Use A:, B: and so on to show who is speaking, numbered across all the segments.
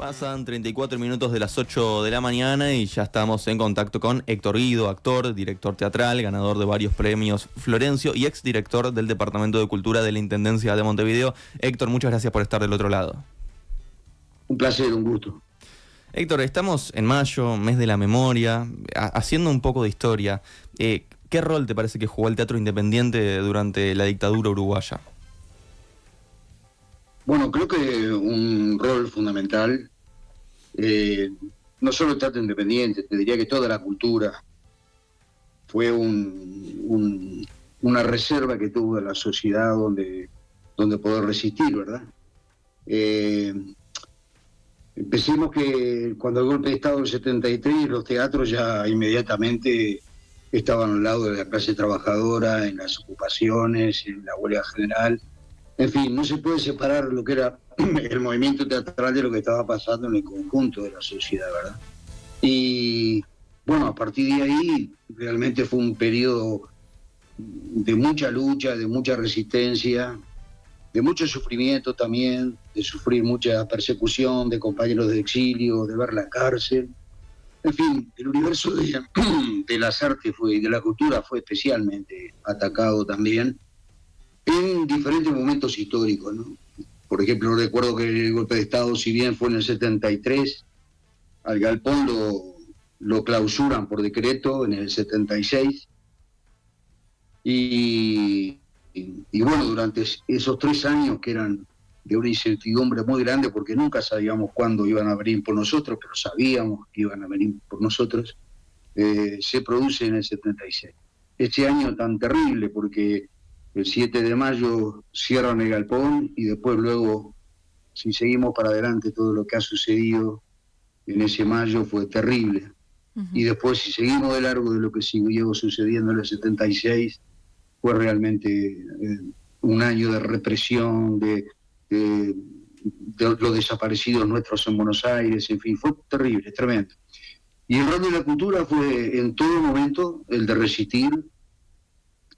A: Pasan 34 minutos de las 8 de la mañana y ya estamos en contacto con Héctor Guido, actor, director teatral, ganador de varios premios Florencio y exdirector del Departamento de Cultura de la Intendencia de Montevideo. Héctor, muchas gracias por estar del otro lado.
B: Un placer, un gusto.
A: Héctor, estamos en mayo, mes de la memoria, haciendo un poco de historia. ¿Qué rol te parece que jugó el teatro independiente durante la dictadura uruguaya?
B: Bueno, creo que un rol fundamental, no solo el teatro independiente, te diría que toda la cultura fue una reserva que tuvo la sociedad donde poder resistir, ¿verdad? Empecemos que cuando el golpe de Estado del 73, los teatros ya inmediatamente estaban al lado de la clase trabajadora, en las ocupaciones, en la huelga general. En fin, no se puede separar lo que era el movimiento teatral de lo que estaba pasando en el conjunto de la sociedad, ¿verdad? Y bueno, a partir de ahí realmente fue un periodo de mucha lucha, de mucha resistencia, de mucho sufrimiento también, de sufrir mucha persecución de compañeros de exilio, de ver la cárcel. En fin, el universo de las artes y de la cultura fue especialmente atacado también en diferentes momentos históricos, ¿no? Por ejemplo, recuerdo que el golpe de Estado, si bien fue en el 73, al Galpón lo clausuran por decreto en el 76, y bueno, durante esos 3 años que eran de una incertidumbre muy grande, porque nunca sabíamos cuándo iban a venir por nosotros, pero sabíamos que iban a venir por nosotros, se produce en el 76. Ese año tan terrible, porque el 7 de mayo cierran el Galpón y después luego, si seguimos para adelante, todo lo que ha sucedido en ese mayo fue terrible. Uh-huh. Y después, si seguimos de largo de lo que siguió sucediendo en el 76, fue realmente un año de represión, de los desaparecidos nuestros en Buenos Aires, en fin, fue terrible, tremendo. Y el rol de la cultura fue en todo momento el de resistir,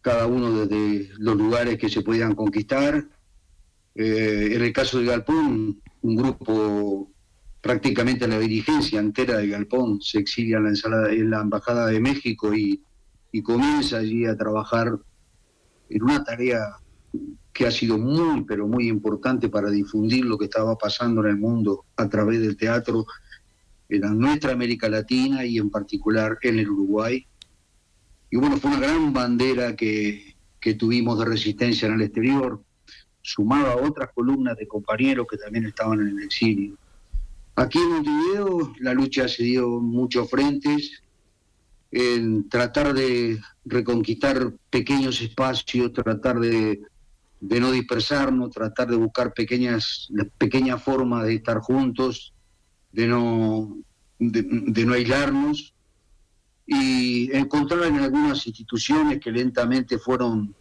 B: cada uno desde los lugares que se podían conquistar. En el caso de Galpón, un grupo, prácticamente la dirigencia entera de Galpón, se exilia en la Embajada de México y comienza allí a trabajar en una tarea que ha sido muy, pero muy importante para difundir lo que estaba pasando en el mundo a través del teatro en nuestra América Latina y en particular en el Uruguay. Y bueno, fue una gran bandera que tuvimos de resistencia en el exterior, sumada a otras columnas de compañeros que también estaban en el exilio. Aquí en Montevideo la lucha se dio en muchos frentes, en tratar de reconquistar pequeños espacios, tratar de no dispersarnos, tratar de buscar pequeñas formas de estar juntos, de no aislarnos, y encontrar en algunas instituciones que lentamente fueron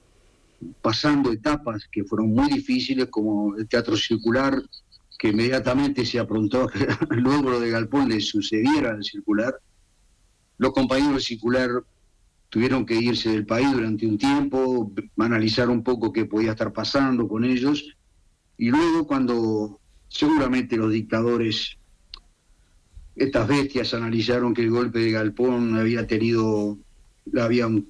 B: pasando etapas que fueron muy difíciles, como el Teatro Circular, que inmediatamente se aprontó luego lo de Galpón le sucediera al Circular. Los compañeros del Circular tuvieron que irse del país durante un tiempo, analizar un poco qué podía estar pasando con ellos, y luego cuando seguramente los dictadores, estas bestias, analizaron que el golpe de Galpón le habían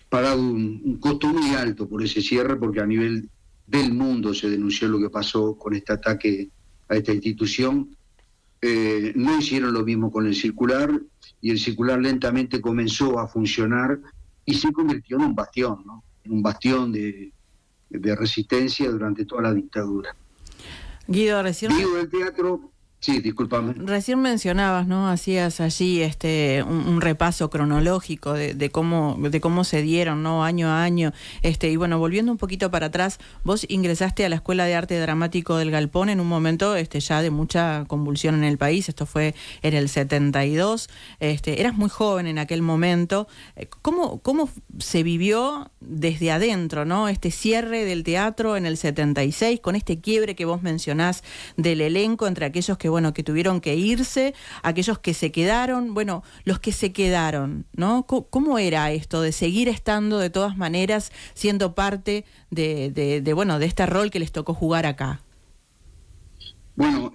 B: pagado un costo muy alto por ese cierre, porque a nivel del mundo se denunció lo que pasó con este ataque a esta institución. No hicieron lo mismo con el Circular, y el Circular lentamente comenzó a funcionar y se convirtió en un bastión, ¿no? En un bastión de resistencia durante toda la dictadura.
C: Guido, recién...
B: Digo del teatro... Sí, discúlpame.
C: Recién mencionabas, ¿no? Hacías allí un repaso cronológico de cómo se dieron, ¿no? Año a año. Y bueno, volviendo un poquito para atrás, vos ingresaste a la Escuela de Arte Dramático del Galpón en un momento ya de mucha convulsión en el país. Esto fue en el 72. Eras muy joven en aquel momento. ¿Cómo se vivió desde adentro, ¿no? Este cierre del teatro en el 76, con este quiebre que vos mencionás del elenco entre aquellos que tuvieron que irse, aquellos que se quedaron, los que se quedaron, ¿no? ¿Cómo era esto de seguir estando de todas maneras, siendo parte de este rol que les tocó jugar acá?
B: Bueno,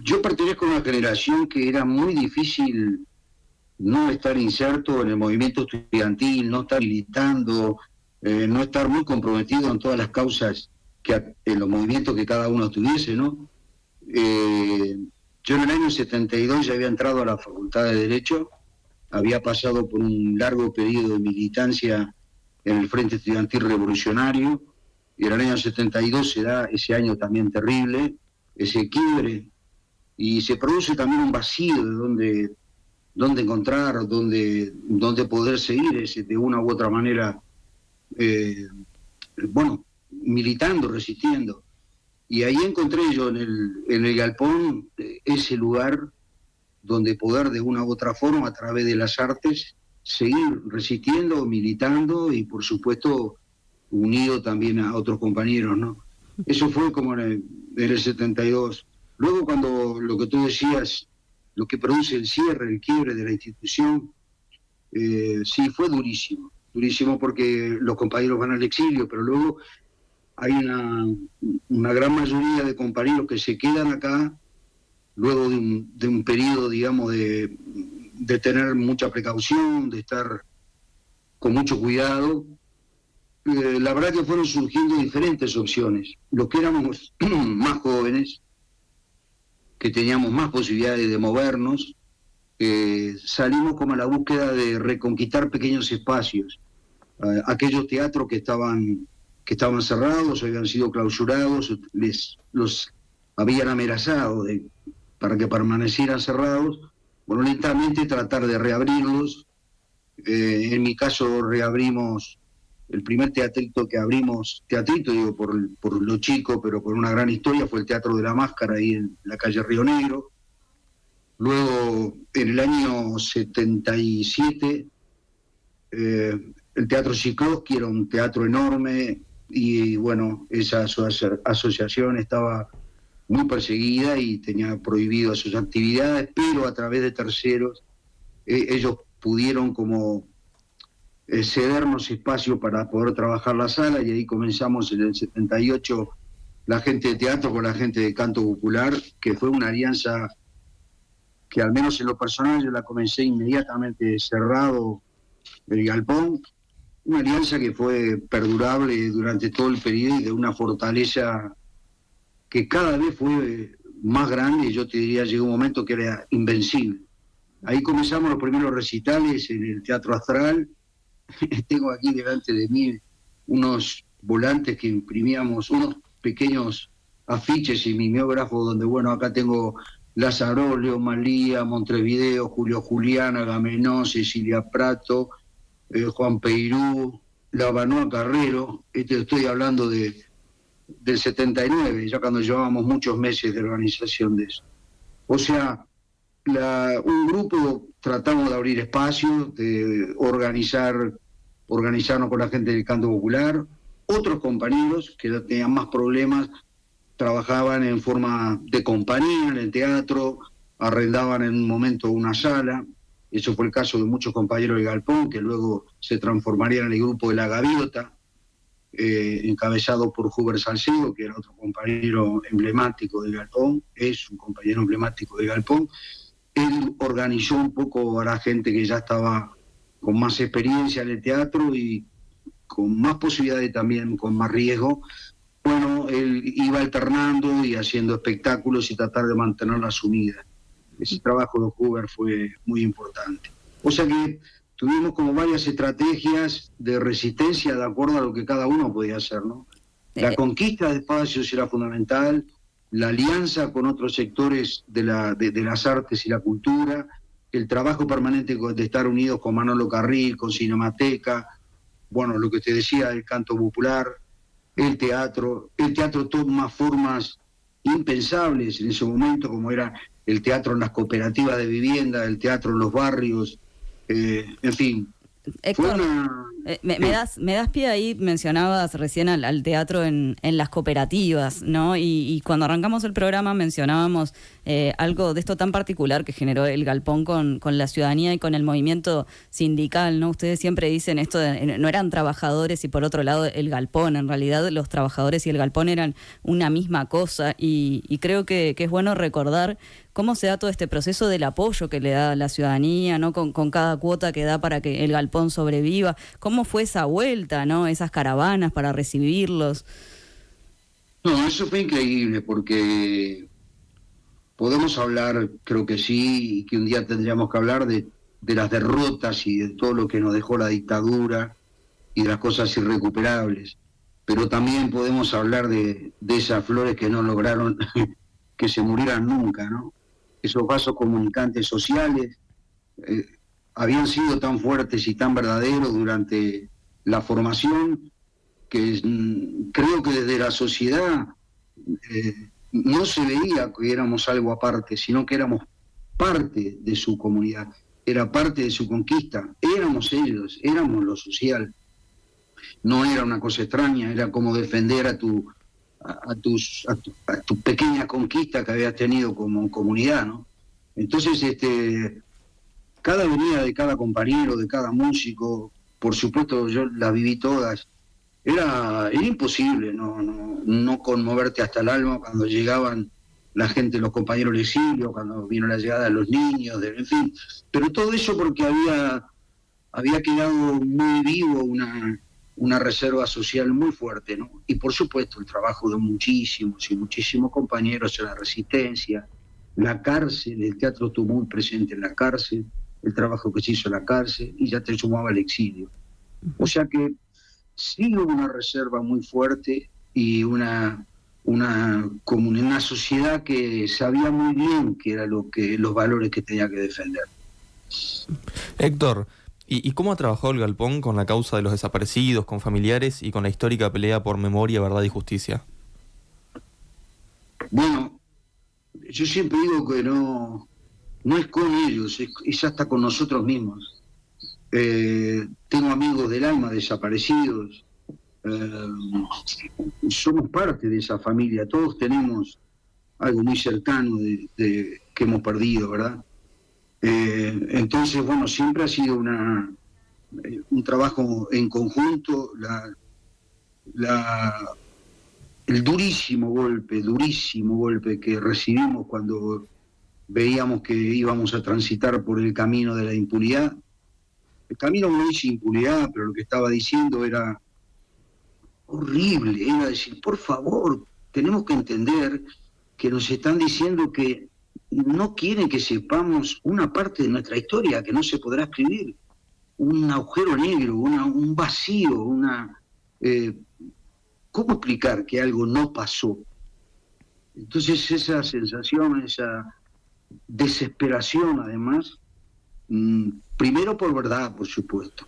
B: Yo pertenezco a una generación que era muy difícil no estar inserto en el movimiento estudiantil, no estar militando, no estar muy comprometido en todas las causas, en los movimientos que cada uno tuviese, ¿no? Yo en el año 72 ya había entrado a la Facultad de Derecho, había pasado por un largo periodo de militancia en el Frente Estudiantil Revolucionario, y en el año 72 se da ese año también terrible, ese quiebre, y se produce también un vacío de dónde encontrar, dónde poder seguir de una u otra manera, militando, resistiendo. Y ahí encontré yo en el Galpón ese lugar donde poder de una u otra forma, a través de las artes, seguir resistiendo, militando y por supuesto unido también a otros compañeros, ¿no? Eso fue como en el 72. Luego cuando lo que tú decías, lo que produce el cierre, el quiebre de la institución, sí fue durísimo porque los compañeros van al exilio, pero luego hay una gran mayoría de compañeros que se quedan acá luego de un periodo, digamos, de tener mucha precaución, de estar con mucho cuidado. La verdad que fueron surgiendo diferentes opciones. Los que éramos más jóvenes, que teníamos más posibilidades de movernos, salimos como a la búsqueda de reconquistar pequeños espacios. Aquellos teatros que estaban cerrados, habían sido clausurados, los habían amenazado para que permanecieran cerrados. Bueno, lentamente tratar de reabrirlos. En mi caso reabrimos el primer teatrito que abrimos, digo por lo chico, pero con una gran historia, fue el Teatro de la Máscara, ahí en la calle Río Negro. Luego, en el año 77, el Teatro Chiklovsky era un teatro enorme, y bueno, esa asociación estaba muy perseguida y tenía prohibido sus actividades, pero a través de terceros ellos pudieron como cedernos espacio para poder trabajar la sala, y ahí comenzamos en el 78 la gente de teatro con la gente de canto popular, que fue una alianza que al menos en lo personal yo la comencé inmediatamente cerrado el Galpón, una alianza que fue perdurable durante todo el periodo y de una fortaleza que cada vez fue más grande. Yo te diría, llegó un momento que era invencible. Ahí comenzamos los primeros recitales en el Teatro Astral. Tengo aquí delante de mí unos volantes que imprimíamos, unos pequeños afiches y mimeógrafos donde, bueno, acá tengo Lázaro, Leo Malía, Montevideo, Julio Julián, Agamenón, Cecilia Prato, Juan Peirú, Lavanoa Carrero. Estoy hablando del 79, ya cuando llevábamos muchos meses de organización de eso. O sea, un grupo tratamos de abrir espacios, de organizarnos con la gente del canto popular. Otros compañeros que ya tenían más problemas trabajaban en forma de compañía en el teatro, arrendaban en un momento una sala. Eso fue el caso de muchos compañeros de Galpón, que luego se transformarían en el grupo de La Gaviota, encabezado por Huber Salcedo, que era otro compañero emblemático de Galpón, es un compañero emblemático de Galpón. Él organizó un poco a la gente que ya estaba con más experiencia en el teatro y con más posibilidades también, con más riesgo. Bueno, él iba alternando y haciendo espectáculos y tratar de mantenerla sumida. Ese trabajo de Huber fue muy importante. O sea que tuvimos como varias estrategias de resistencia de acuerdo a lo que cada uno podía hacer, ¿no? La conquista de espacios era fundamental, la alianza con otros sectores de las artes y la cultura, el trabajo permanente de estar unidos con Manolo Carril, con Cinemateca, bueno, lo que te decía, el canto popular, el teatro toma formas impensables en ese momento, como era el teatro en las cooperativas de vivienda, el teatro en los barrios, en fin.
C: Héctor,
D: Me das pie ahí, mencionabas recién al teatro en las cooperativas, ¿no? Y cuando arrancamos el programa mencionábamos algo de esto tan particular que generó el Galpón con la ciudadanía y con el movimiento sindical, ¿no? Ustedes siempre dicen esto de no eran trabajadores y por otro lado el Galpón. En realidad los trabajadores y el Galpón eran una misma cosa y creo que es bueno recordar cómo se da todo este proceso del apoyo que le da la ciudadanía, ¿no? Con cada cuota que da para que el Galpón sobreviva. ¿Cómo fue esa vuelta, ¿no? Esas caravanas para recibirlos.
B: No, eso fue increíble porque podemos hablar, creo que sí, y que un día tendríamos que hablar de las derrotas y de todo lo que nos dejó la dictadura y de las cosas irrecuperables. Pero también podemos hablar de esas flores que no lograron que se murieran nunca, ¿no? Esos vasos comunicantes sociales habían sido tan fuertes y tan verdaderos durante la formación que creo que desde la sociedad no se veía que éramos algo aparte, sino que éramos parte de su comunidad, era parte de su conquista, éramos ellos, éramos lo social. No era una cosa extraña, era como defender a tu pequeña conquista que habías tenido como comunidad, ¿no? Entonces, cada venida de cada compañero, de cada músico, por supuesto yo las viví todas, era imposible no conmoverte hasta el alma cuando llegaban la gente, los compañeros del exilio, cuando vino la llegada de los niños, en fin, pero todo eso porque había quedado muy vivo una reserva social muy fuerte, ¿no? Y por supuesto el trabajo de muchísimos y muchísimos compañeros en la resistencia, la cárcel, el teatro estuvo muy presente en la cárcel, el trabajo que se hizo en la cárcel, y ya te sumaba el exilio. O sea que sí hubo una reserva muy fuerte y una sociedad que sabía muy bien qué era los valores que tenía que defender.
A: Héctor, ¿y cómo ha trabajado el Galpón con la causa de los desaparecidos, con familiares y con la histórica pelea por memoria, verdad y justicia?
B: Bueno, yo siempre digo que no es con ellos, es hasta con nosotros mismos. Tengo amigos del alma desaparecidos, somos parte de esa familia, todos tenemos algo muy cercano de que hemos perdido, ¿verdad? Entonces, bueno, siempre ha sido un trabajo en conjunto, el durísimo golpe que recibimos cuando veíamos que íbamos a transitar por el camino de la impunidad. El camino no dice impunidad, pero lo que estaba diciendo era horrible, era decir, por favor, tenemos que entender que nos están diciendo que no quieren que sepamos una parte de nuestra historia que no se podrá escribir, un agujero negro, un vacío, ¿cómo explicar que algo no pasó? Entonces esa sensación, esa desesperación además, primero por verdad, por supuesto,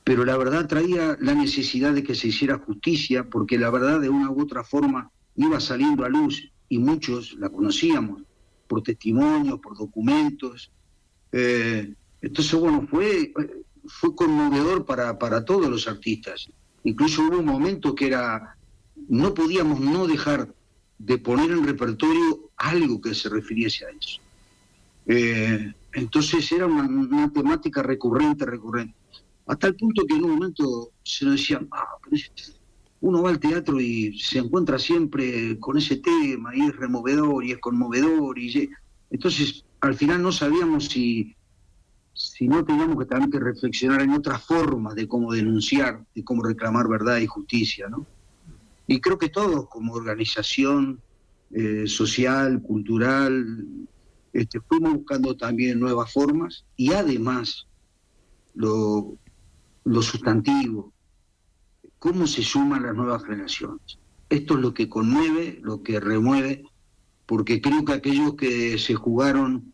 B: pero la verdad traía la necesidad de que se hiciera justicia, porque la verdad de una u otra forma iba saliendo a luz y muchos la conocíamos por testimonios, por documentos. Entonces, bueno, fue conmovedor para todos los artistas. Incluso hubo un momento que no podíamos no dejar de poner en repertorio algo que se refiriese a eso. Entonces era una temática recurrente, hasta el punto que en un momento se nos decía, uno va al teatro y se encuentra siempre con ese tema, y es removedor, y es conmovedor, entonces al final no sabíamos si no teníamos que también que reflexionar en otras formas de cómo denunciar, de cómo reclamar verdad y justicia, ¿no? Y creo que todos, como organización social, cultural, fuimos buscando también nuevas formas, y además lo sustantivo, cómo se suman las nuevas generaciones. Esto es lo que conmueve, lo que remueve, porque creo que aquellos que se jugaron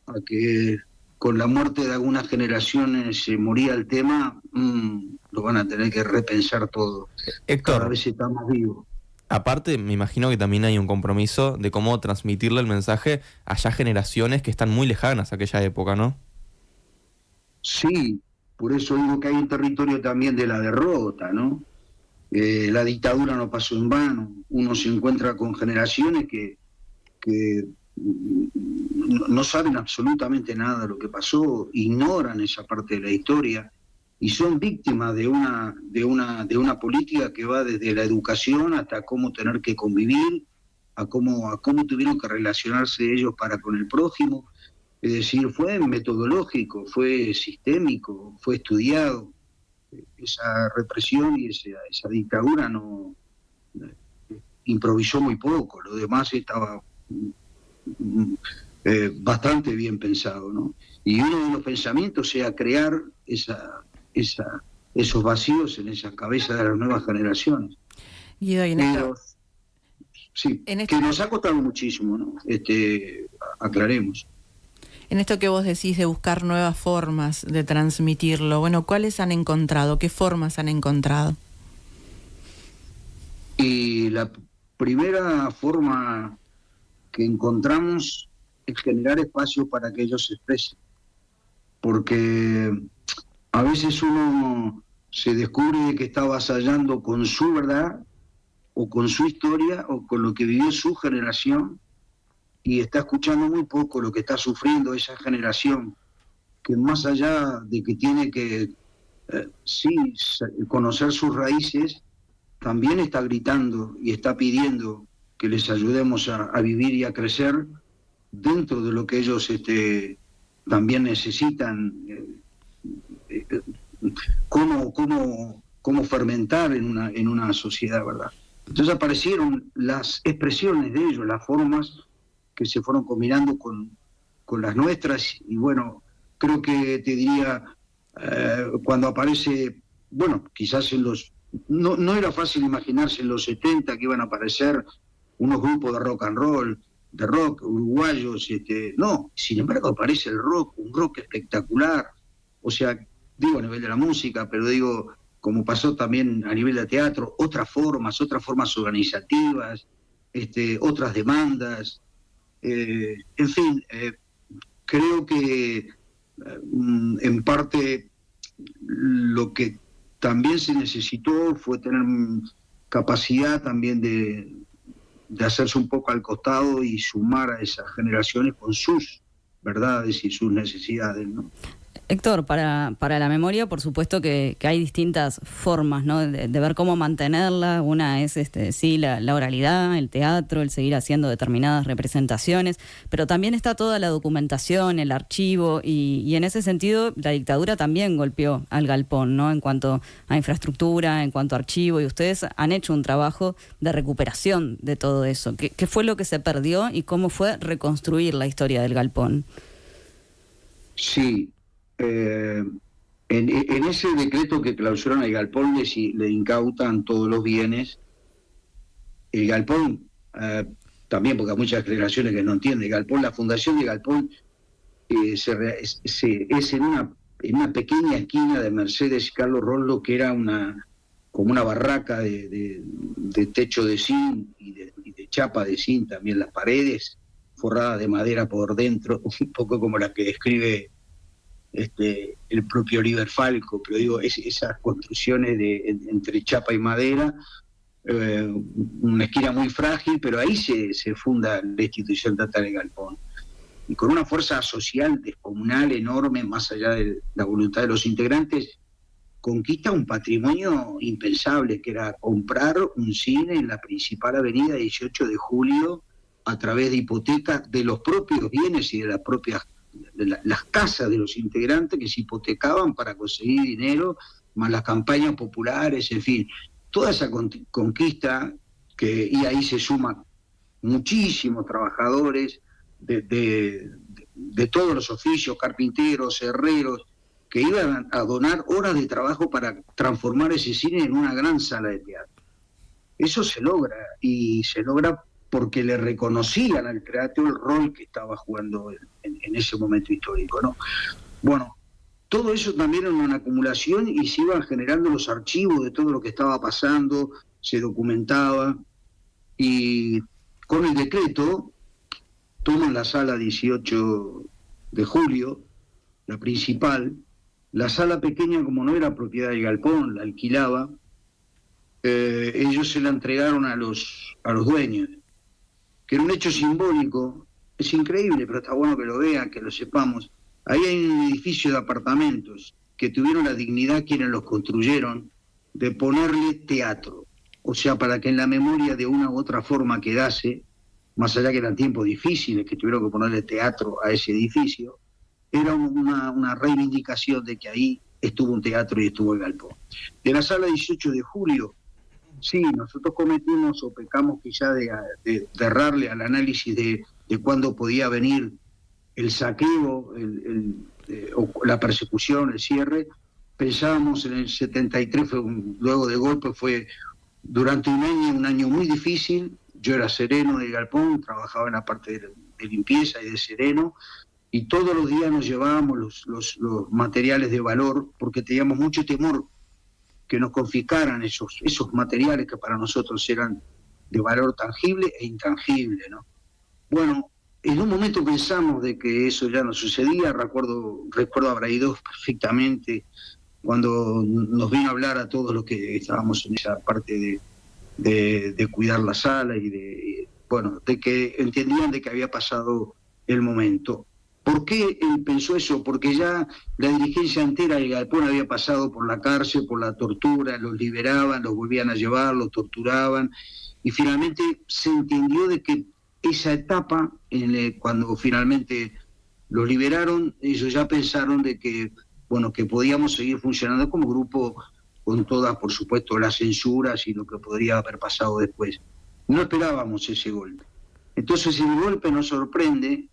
B: a que con la muerte de algunas generaciones se moría el tema, lo van a tener que repensar todo.
A: Héctor,
B: cada vez está más vivo.
A: Aparte, me imagino que también hay un compromiso de cómo transmitirle el mensaje a ya generaciones que están muy lejanas a aquella época, ¿no?
B: Sí, Por eso digo que hay un territorio también de la derrota, ¿no? La dictadura no pasó en vano. Uno se encuentra con generaciones que no saben absolutamente nada de lo que pasó, ignoran esa parte de la historia y son víctimas de una política que va desde la educación hasta cómo tener que convivir, a cómo tuvieron que relacionarse ellos para con el prójimo. Es decir, fue metodológico, fue sistémico, fue estudiado. Esa represión y esa dictadura no improvisó muy poco, lo demás estaba bastante bien pensado, ¿no? Y uno de los pensamientos era crear esos vacíos en esas cabezas de las nuevas generaciones.
C: Guido, y
B: pero, sí, que nos ha costado muchísimo, ¿no? Aclaremos.
C: En esto que vos decís de buscar nuevas formas de transmitirlo, bueno, ¿cuáles han encontrado? ¿Qué formas han encontrado?
B: Y la primera forma que encontramos es generar espacio para que ellos se expresen. Porque a veces uno se descubre que está avasallando con su verdad, o con su historia, o con lo que vivió su generación, y está escuchando muy poco lo que está sufriendo esa generación, que más allá de que tiene que conocer sus raíces, también está gritando y está pidiendo que les ayudemos a vivir y a crecer dentro de lo que ellos también necesitan, cómo fermentar en una sociedad, ¿verdad? Entonces aparecieron las expresiones de ellos, las formas que se fueron combinando con las nuestras, y bueno, creo que te diría, cuando aparece, bueno, quizás no era fácil imaginarse en los 70 que iban a aparecer unos grupos de rock and roll, de rock uruguayos, no, sin embargo aparece el rock, un rock espectacular, o sea, digo a nivel de la música, pero digo, como pasó también a nivel de teatro, otras formas organizativas, otras demandas, en fin, creo que en parte lo que también se necesitó fue tener capacidad también de hacerse un poco al costado y sumar a esas generaciones con sus verdades y sus necesidades, ¿no?
D: Héctor, para la memoria, por supuesto que hay distintas formas, ¿no?, de ver cómo mantenerla. Una es sí, la oralidad, el teatro, el seguir haciendo determinadas representaciones, pero también está toda la documentación, el archivo, y en ese sentido la dictadura también golpeó al galpón, ¿no?, en cuanto a infraestructura, en cuanto a archivo, y ustedes han hecho un trabajo de recuperación de todo eso. ¿Qué fue lo que se perdió y cómo fue reconstruir la historia del galpón?
B: Sí. En ese decreto que clausuran el galpón le incautan todos los bienes. El galpón, también porque hay muchas generaciones que no entienden, el galpón, la fundación de galpón es en una pequeña esquina de Mercedes y Carlos Rollo, que era como una barraca de techo de zinc y de chapa de zinc, también las paredes forradas de madera por dentro, un poco como la que describe el propio Oliver Falco, pero digo, esas construcciones entre chapa y madera, una esquina muy frágil, pero ahí se funda la institución estatal de galpón, y con una fuerza social descomunal enorme, más allá de la voluntad de los integrantes, conquista un patrimonio impensable, que era comprar un cine en la principal avenida 18 de Julio a través de hipotecas de los propios bienes y de las casas de los integrantes, que se hipotecaban para conseguir dinero, más las campañas populares, en fin, toda esa conquista, y ahí se suman muchísimos trabajadores de todos los oficios, carpinteros, herreros, que iban a donar horas de trabajo para transformar ese cine en una gran sala de teatro. Eso se logra, y se logra porque le reconocían al teatro el rol que estaba jugando en ese momento histórico, ¿no? Bueno, todo eso también era una acumulación, y se iban generando los archivos de todo lo que estaba pasando, se documentaba, y con el decreto toman la sala 18 de julio, la principal, La sala pequeña, como no era propiedad del Galpón, la alquilaba, ellos se la entregaron a los dueños, que era un hecho simbólico. Es increíble, pero está bueno que lo vean, que lo sepamos. Ahí hay un edificio de apartamentos que tuvieron la dignidad, quienes los construyeron, de ponerle teatro. O sea, para que en la memoria de una u otra forma quedase, más allá que eran tiempos difíciles, que tuvieron que ponerle teatro a ese edificio, era una reivindicación de que ahí estuvo un teatro y estuvo el Galpón. De la sala 18 de julio, sí, nosotros cometimos o pecamos quizá de errarle al análisis de cuándo podía venir el saqueo, o la persecución, el cierre. Pensábamos en el 73, luego del golpe, fue durante un año muy difícil. Yo era sereno del Galpón, trabajaba en la parte de limpieza y de sereno, y todos los días nos llevábamos los materiales de valor, porque teníamos mucho temor que nos confiscaran esos materiales que para nosotros eran de valor tangible e intangible, ¿no? Bueno, en un momento pensamos de que eso ya no sucedía. Recuerdo a Braidós perfectamente, cuando nos vino a hablar a todos los que estábamos en esa parte de cuidar la sala y de que entendían de que había pasado el momento. ¿Por qué él pensó eso? Porque ya la dirigencia entera del Galpón había pasado por la cárcel, por la tortura, los liberaban, los volvían a llevar, los torturaban, y finalmente se entendió de que esa etapa, cuando finalmente los liberaron, ellos ya pensaron de que podíamos seguir funcionando como grupo, con todas, por supuesto, las censuras y lo que podría haber pasado después. No esperábamos ese golpe. Entonces el golpe nos sorprende,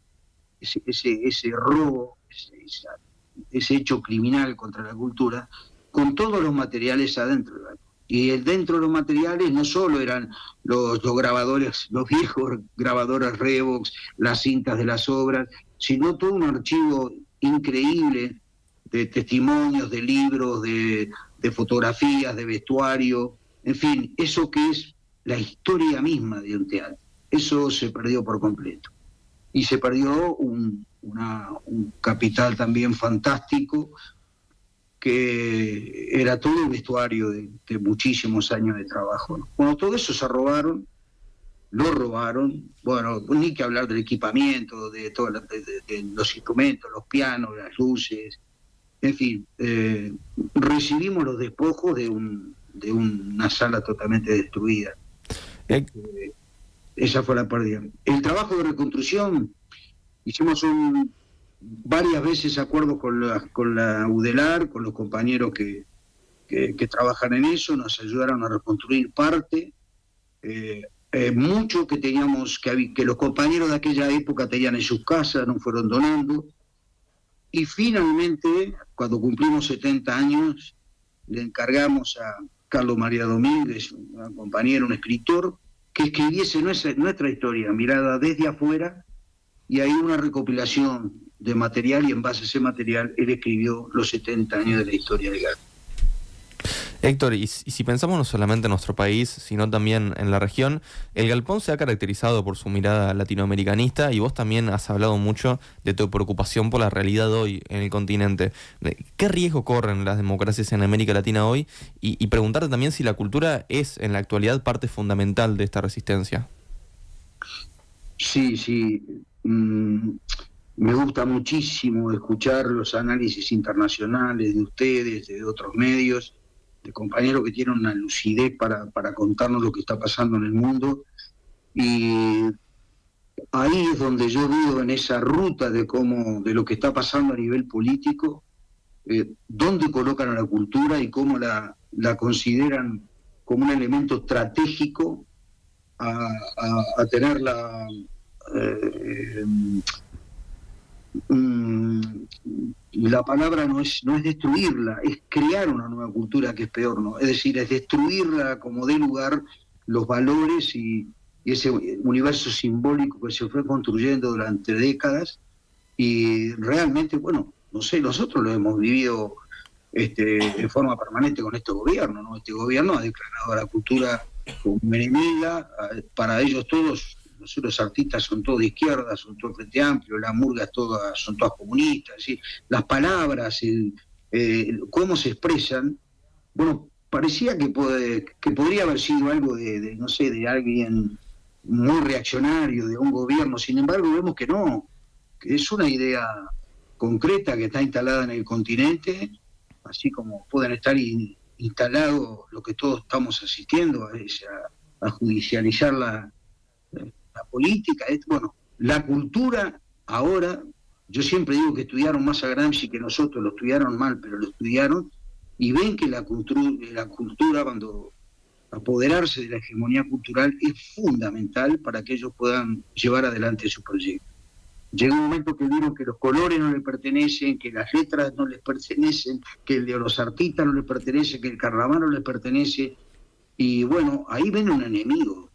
B: ese robo, ese hecho criminal contra la cultura, con todos los materiales adentro. Y dentro de los materiales no solo eran los grabadores, los viejos grabadores Revox, las cintas de las obras, sino todo un archivo increíble de testimonios, de libros, de fotografías, de vestuario, en fin, eso que es la historia misma de un teatro. Eso se perdió por completo. Y se perdió un capital también fantástico, que era todo el vestuario de muchísimos años de trabajo, ¿no? Bueno, todo eso lo robaron, bueno, ni que hablar del equipamiento, de los instrumentos, los pianos, las luces, en fin, recibimos los despojos de una sala totalmente destruida. Esa fue la pérdida. El trabajo de reconstrucción, hicimos varias veces acuerdos con la UDELAR, con los compañeros que trabajan en eso, nos ayudaron a reconstruir parte, mucho que teníamos, que los compañeros de aquella época tenían en sus casas, nos fueron donando, y finalmente, cuando cumplimos 70 años, le encargamos a Carlos María Domínguez, un compañero, un escritor, que escribiese nuestra historia, mirada desde afuera, y hay una recopilación de material, y en base a ese material él escribió los 70 años de la historia de Galpón.
A: Héctor, y si pensamos no solamente en nuestro país, sino también en la región, el Galpón se ha caracterizado por su mirada latinoamericanista, y vos también has hablado mucho de tu preocupación por la realidad hoy en el continente. ¿Qué riesgo corren las democracias en América Latina hoy? Y preguntarte también si la cultura es en la actualidad parte fundamental de esta resistencia.
B: Sí. Me gusta muchísimo escuchar los análisis internacionales de ustedes, de otros medios, de compañeros que tienen una lucidez para contarnos lo que está pasando en el mundo. Y ahí es donde yo veo en esa ruta de lo que está pasando a nivel político, dónde colocan a la cultura y cómo la consideran como un elemento estratégico a tenerla. La palabra no es destruirla, es crear una nueva cultura, que es peor, ¿no? Es decir, es destruirla como dé lugar los valores y ese universo simbólico que se fue construyendo durante décadas. Y realmente, bueno, no sé, nosotros lo hemos vivido en forma permanente con este gobierno, ¿no? Este gobierno ha declarado a la cultura como enemiga. Para ellos todos, los artistas son todos de izquierda, son todos Frente Amplio, la murga son todas comunistas. ¿Sí? Las palabras, cómo se expresan, bueno, parecía que podría haber sido algo no sé, de alguien muy reaccionario, de un gobierno. Sin embargo, vemos que no, que es una idea concreta que está instalada en el continente, así como pueden estar instalados lo que todos estamos asistiendo, es a judicializar la política. Bueno, la cultura ahora, yo siempre digo que estudiaron más a Gramsci que nosotros, lo estudiaron mal, pero lo estudiaron, y ven que la cultura, cuando apoderarse de la hegemonía cultural, es fundamental para que ellos puedan llevar adelante su proyecto. Llega un momento que vieron que los colores no les pertenecen, que las letras no les pertenecen, que el de los artistas no les pertenece, que el carnaval no les pertenece, y bueno, ahí ven un enemigo,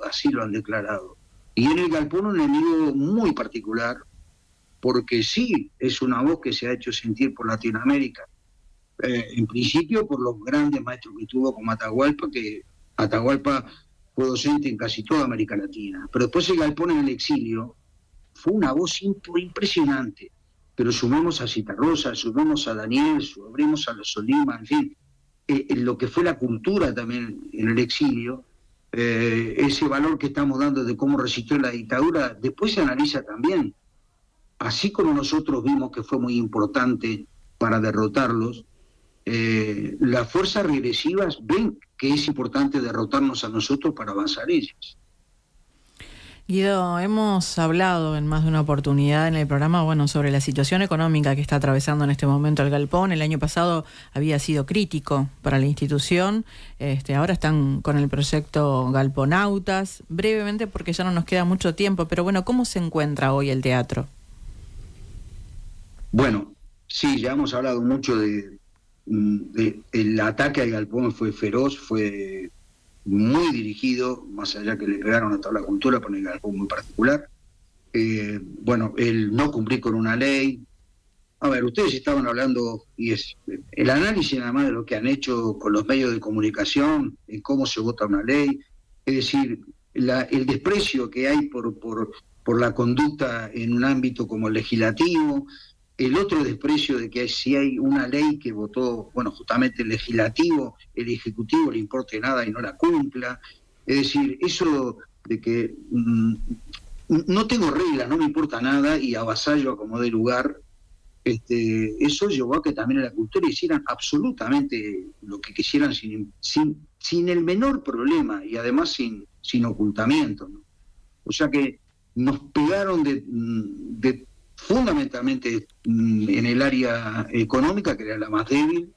B: así lo han declarado. Y en el galpón un enemigo muy particular, porque sí, es una voz que se ha hecho sentir por Latinoamérica, en principio por los grandes maestros que tuvo como Atahualpa, que Atahualpa fue docente en casi toda América Latina, pero después el galpón en el exilio fue una voz impresionante, pero sumemos a Citarrosa, sumemos a Daniel, sumemos a los Solima, en fin, lo que fue la cultura también en el exilio, ese valor que estamos dando de cómo resistió la dictadura, después se analiza también, así como nosotros vimos que fue muy importante para derrotarlos, las fuerzas regresivas ven que es importante derrotarnos a nosotros para avanzar ellas.
C: Guido, hemos hablado en más de una oportunidad en el programa, bueno, sobre la situación económica que está atravesando en este momento el Galpón. El año pasado había sido crítico para la institución, ahora están con el proyecto Galponautas. Brevemente, porque ya no nos queda mucho tiempo, pero bueno, ¿cómo se encuentra hoy el teatro?
B: Bueno, sí, ya hemos hablado mucho de el ataque al Galpón, fue feroz, fue muy dirigido, más allá que le pegaron a toda la cultura, por el Galpón muy particular. Bueno, el no cumplir con una ley. A ver, ustedes estaban hablando, y es el análisis nada más de lo que han hecho con los medios de comunicación, en cómo se vota una ley, es decir, el desprecio que hay por la conducta en un ámbito como el legislativo, el otro desprecio de que si hay una ley que votó, bueno, justamente el legislativo, el ejecutivo le importe nada y no la cumpla. Es decir, eso de que no tengo reglas, no me importa nada y avasallo a como dé lugar, eso llevó a que también en la cultura hicieran absolutamente lo que quisieran sin el menor problema y además sin ocultamiento, ¿no? O sea que nos pegaron de fundamentalmente en el área económica, que era la más débil,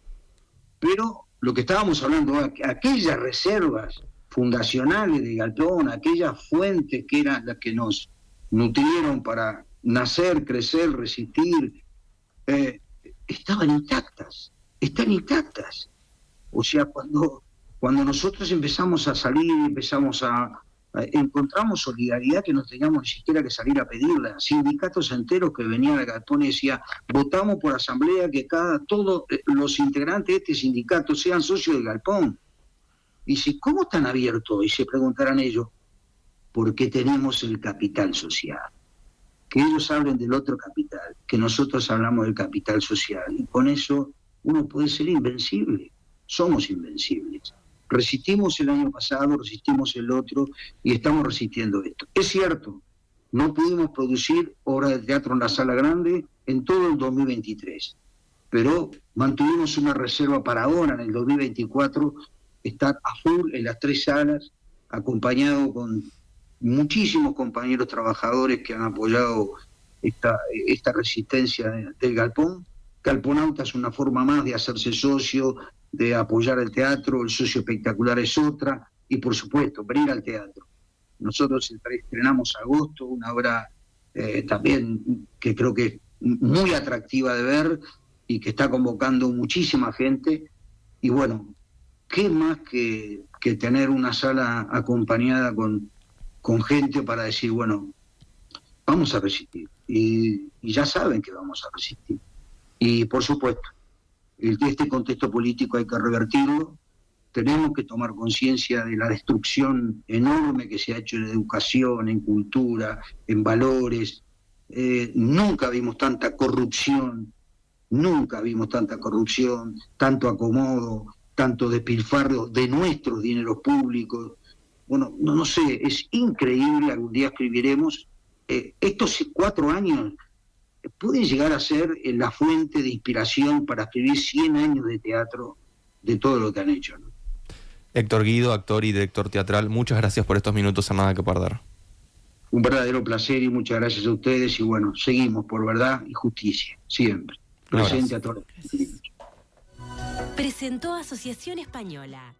B: pero lo que estábamos hablando, aquellas reservas fundacionales de Galpón, aquellas fuentes que eran las que nos nutrieron para nacer, crecer, resistir, estaban intactas, están intactas. O sea, cuando nosotros empezamos a salir, encontramos solidaridad que no teníamos ni siquiera que salir a pedirla. Sindicatos enteros que venían a Galpón y decían, votamos por asamblea que todos los integrantes de este sindicato sean socios de Galpón. Y dice, ¿cómo están abiertos? Y se preguntarán ellos, porque tenemos el capital social. Que ellos hablen del otro capital, que nosotros hablamos del capital social. Y con eso uno puede ser invencible. Somos invencibles. Resistimos el año pasado, resistimos el otro y estamos resistiendo esto. Es cierto, no pudimos producir obras de teatro en la Sala Grande en todo el 2023, pero mantuvimos una reserva para ahora, en el 2024, estar a full en las 3 salas, acompañado con muchísimos compañeros trabajadores que han apoyado esta resistencia del Galpón. Galponauta es una forma más de hacerse socio, de apoyar el teatro, el socio espectacular es otra, y por supuesto, venir al teatro. Nosotros estrenamos agosto, una obra también que creo que es muy atractiva de ver y que está convocando muchísima gente, y bueno, ¿qué más que tener una sala acompañada con gente para decir, bueno, vamos a resistir, y ya saben que vamos a resistir. Y por supuesto, este contexto político hay que revertirlo, tenemos que tomar conciencia de la destrucción enorme que se ha hecho en educación, en cultura, en valores. Nunca vimos tanta corrupción Nunca vimos tanta corrupción, tanto acomodo, tanto despilfarro de nuestros dineros públicos. Bueno, no sé, es increíble, algún día escribiremos. Estos 4 años pueden llegar a ser la fuente de inspiración para escribir 100 años de teatro de todo lo que han hecho, ¿no?
A: Héctor Guido, actor y director teatral, muchas gracias por estos minutos a Nada que Perder.
B: Un verdadero placer y muchas gracias a ustedes. Y bueno, seguimos por verdad y justicia, siempre. Presente a todos.
E: Presentó Asociación Española.